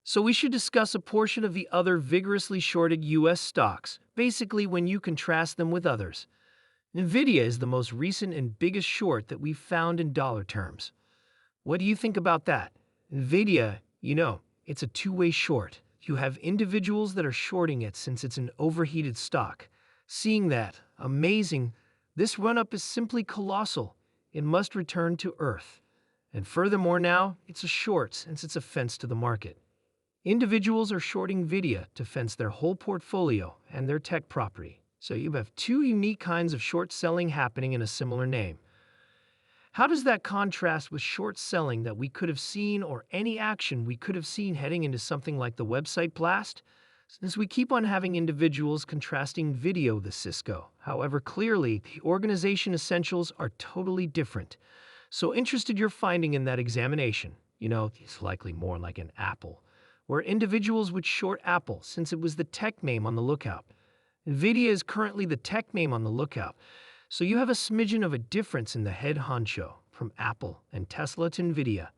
So we should discuss a portion of the other vigorously shorted US stocks, basically when you contrast them with others. NVIDIA is the most recent and biggest short that we've found in dollar terms. What do you think about that? NVIDIA, it's a two-way short. You have individuals that are shorting it since it's an overheated stock. Seeing that, amazing, this run-up is simply colossal. It must return to earth. And furthermore now, it's a short since it's a fence to the market. Individuals are shorting NVIDIA to fence their whole portfolio and their tech property. So you have two unique kinds of short selling happening in a similar name. How does that contrast with short selling that we could have seen or any action we could have seen heading into something like the website blast? Since we keep on having individuals contrasting video with Cisco. However, clearly, the organization essentials are totally different. So interested you're finding in that examination. It's likely more like an Apple, where individuals would short Apple since it was the tech name on the lookout. NVIDIA is currently the tech name on the lookout. So you have a smidgen of a difference in the head honcho from Apple and Tesla to NVIDIA.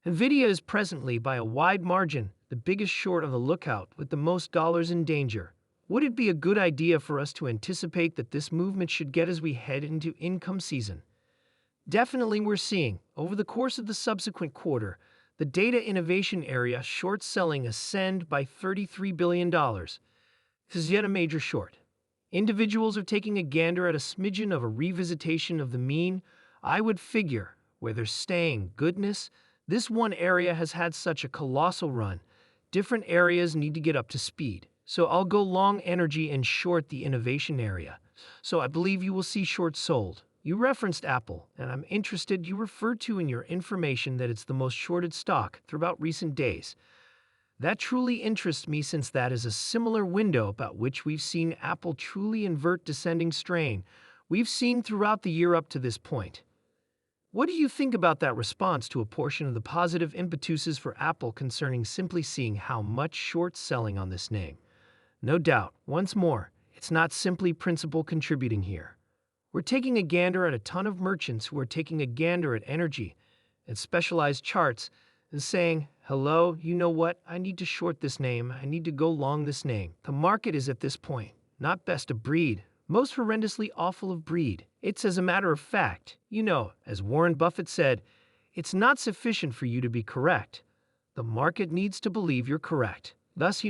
NVIDIA is presently, by a wide margin, the biggest short on the lookout with the most dollars in danger. Would it be a good idea for us to anticipate that this movement should get as we head into income season? Definitely we're seeing, over the course of the subsequent quarter, the data innovation area short selling ascend by $33 billion. This is yet a major short. Individuals are taking a gander at a smidgen of a revisitation of the mean. I would figure, where they're staying, goodness, this one area has had such a colossal run. Different areas need to get up to speed. So I'll go long energy and short the innovation area. So I believe you will see short sold. You referenced Apple, and I'm interested you referred to in your information that it's the most shorted stock throughout recent days. That truly interests me since that is a similar window about which we've seen Apple truly invert descending strain we've seen throughout the year up to this point. What do you think about that response to a portion of the positive impetuses for Apple concerning simply seeing how much short selling on this name? No doubt, once more, it's not simply principal contributing here. We're taking a gander at a ton of merchants who are taking a gander at energy and specialized charts and saying, hello, you know what, I need to short this name, I need to go long this name. The market is at this point not best of breed, most horrendously awful of breed. It's as a matter of fact, as Warren Buffett said, it's not sufficient for you to be correct. The market needs to believe you're correct. Thus,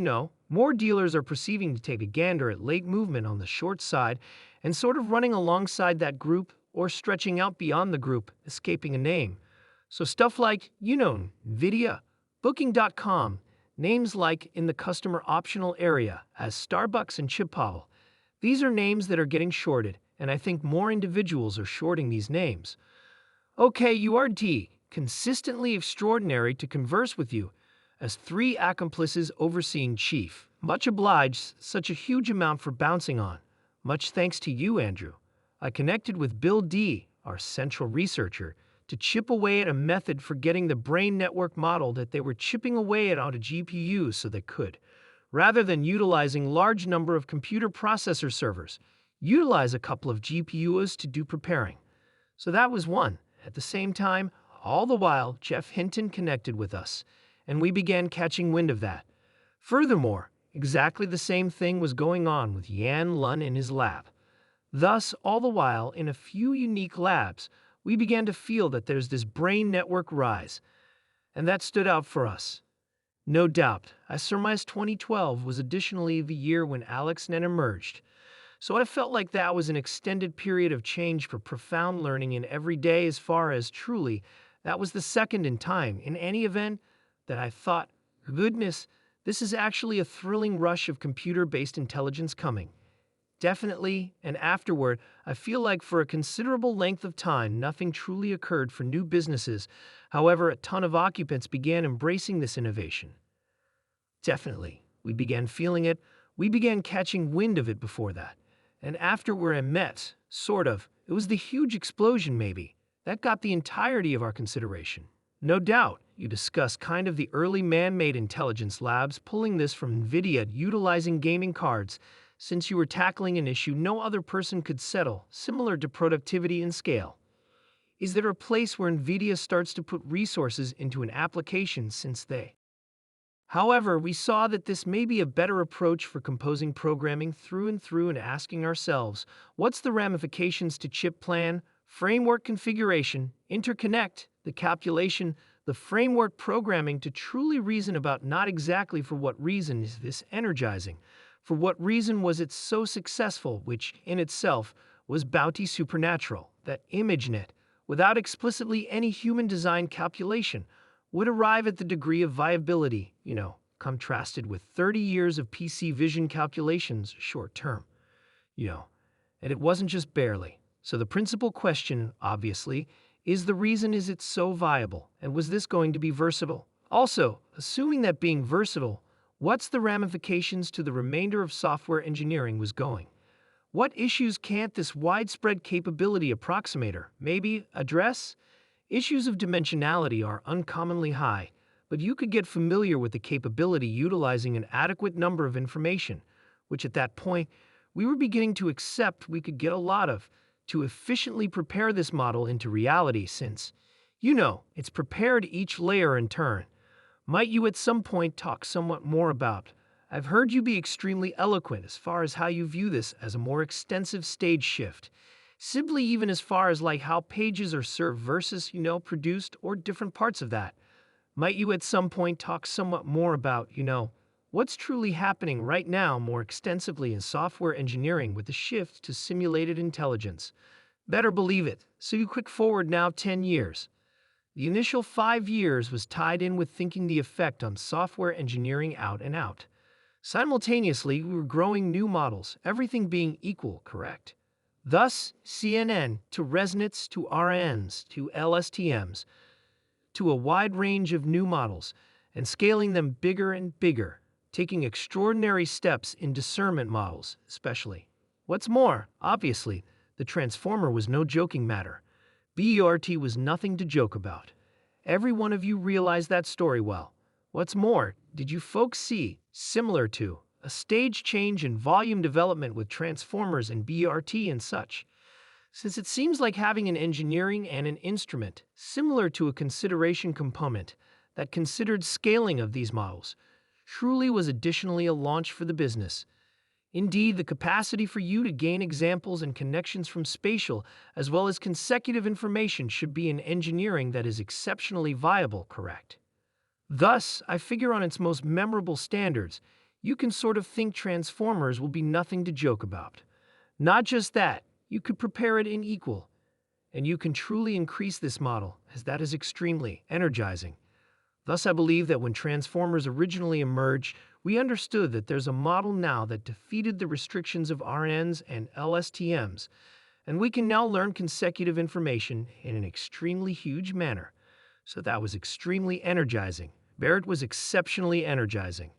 more dealers are perceiving to take a gander at late movement on the short side and sort of running alongside that group or stretching out beyond the group, escaping a name. So stuff like, NVIDIA, Booking.com, names like in the customer optional area as Starbucks and Chipotle. These are names that are getting shorted, and I think more individuals are shorting these names. Okay, URD, consistently extraordinary to converse with you, as three accomplices overseeing chief. Much obliged, such a huge amount for bouncing on. Much thanks to you, Andrew. I connected with Bill D., our central researcher, to chip away at a method for getting the brain network model that they were chipping away at onto GPUs so they could, rather than utilizing large number of computer processor servers, utilize a couple of GPUs to do preparing. So that was one. At the same time, all the while, Jeff Hinton connected with us, and we began catching wind of that. Furthermore, exactly the same thing was going on with Yan Lun in his lab. Thus, all the while, in a few unique labs, we began to feel that there's this brain network rise, and that stood out for us. No doubt, I surmised 2012 was additionally the year when AlexNet emerged, so I felt like that was an extended period of change for profound learning in every day as far as truly that was the second in time in any event that I thought, goodness, this is actually a thrilling rush of computer-based intelligence coming. Definitely, and afterward, I feel like for a considerable length of time, nothing truly occurred for new businesses. However, a ton of occupants began embracing this innovation. Definitely, we began feeling it. We began catching wind of it before that. And after we're met, sort of, it was the huge explosion maybe. That got the entirety of our consideration. No doubt, you discuss kind of the early man-made intelligence labs pulling this from NVIDIA utilizing gaming cards, since you were tackling an issue no other person could settle, similar to productivity and scale. Is there a place where NVIDIA starts to put resources into an application since they However, we saw that this may be a better approach for composing programming through and asking ourselves, what's the ramifications to chip plan, framework configuration, interconnect, the calculation, the framework programming to truly reason about not exactly for what reason is this energizing, for what reason was it so successful, which in itself was bounty supernatural, that ImageNet, without explicitly any human design calculation, would arrive at the degree of viability, contrasted with 30 years of PC vision calculations short term, and it wasn't just barely. So the principal question, obviously, is the reason is it so viable, and was this going to be versatile? Also, assuming that being versatile, what's the ramifications to the remainder of software engineering was going? What issues can't this widespread capability approximator maybe address? Issues of dimensionality are uncommonly high, but you could get familiar with the capability utilizing an adequate number of information, which at that point we were beginning to accept we could get a lot of, to efficiently prepare this model into reality since, it's prepared each layer in turn. Might you at some point talk somewhat more about? I've heard you be extremely eloquent as far as how you view this as a more extensive stage shift. Simply even as far as like how pages are served versus, produced or different parts of that. Might you at some point talk somewhat more about, what's truly happening right now more extensively in software engineering with the shift to simulated intelligence? Better believe it. So you quick forward now 10 years. The initial 5 years was tied in with thinking the effect on software engineering out and out. Simultaneously, we were growing new models, everything being equal, correct? Thus, CNN to resonance to RNNs to LSTMs to a wide range of new models and scaling them bigger and bigger, taking extraordinary steps in discernment models, especially. What's more, obviously, the transformer was no joking matter. BERT was nothing to joke about. Every one of you realized that story well. What's more, did you folks see, similar to, a stage change in volume development with transformers and BRT and such? Since it seems like having an engineering and an instrument, similar to a consideration component, that considered scaling of these models, truly was additionally a launch for the business. Indeed, the capacity for you to gain examples and connections from spatial as well as consecutive information should be an engineering that is exceptionally viable, correct? Thus, I figure on its most memorable standards, you can sort of think transformers will be nothing to joke about. Not just that, you could prepare it in equal, and you can truly increase this model, as that is extremely energizing. Thus, I believe that when transformers originally emerged, we understood that there's a model now that defeated the restrictions of RNNs and LSTMs, and we can now learn consecutive information in an extremely huge manner. So that was extremely energizing. Barrett was exceptionally energizing.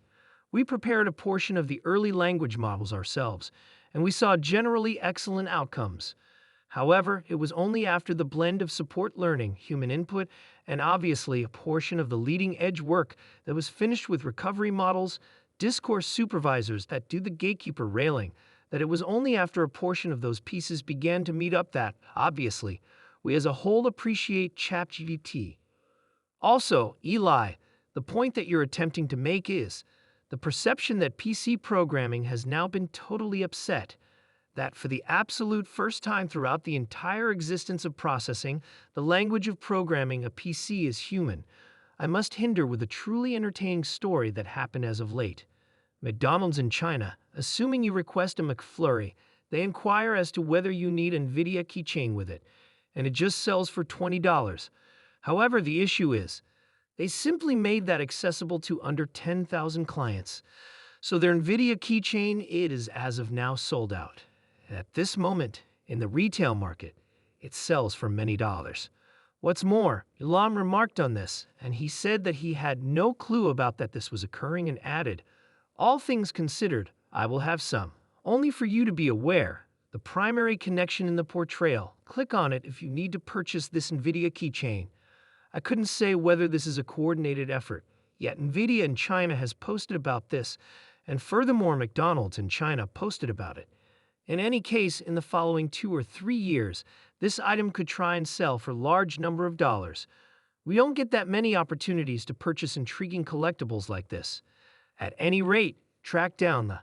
We prepared a portion of the early language models ourselves, and we saw generally excellent outcomes. However, it was only after the blend of support learning, human input, and obviously a portion of the leading-edge work that was finished with recovery models, discourse supervisors that do the gatekeeper railing, that it was only after a portion of those pieces began to meet up that, obviously, we as a whole appreciate ChatGPT. Also, Eli, the point that you're attempting to make is the perception that PC programming has now been totally upset, that for the absolute first time throughout the entire existence of processing, the language of programming a PC is human. I must hinder with a truly entertaining story that happened as of late. McDonald's in China, assuming you request a McFlurry, they inquire as to whether you need an NVIDIA keychain with it, and it just sells for $20. However, the issue is, they simply made that accessible to under 10,000 clients. So their NVIDIA keychain, it is as of now sold out. At this moment, in the retail market, it sells for many dollars. What's more, Ilham remarked on this, and he said that he had no clue about that this was occurring and added, all things considered, I will have some. Only for you to be aware, the primary connection in the portrayal, click on it if you need to purchase this NVIDIA keychain. I couldn't say whether this is a coordinated effort, yet NVIDIA in China has posted about this, and furthermore McDonald's in China posted about it. In any case, in the following 2 or 3 years, this item could try and sell for a large number of dollars. We don't get that many opportunities to purchase intriguing collectibles like this. At any rate, track down the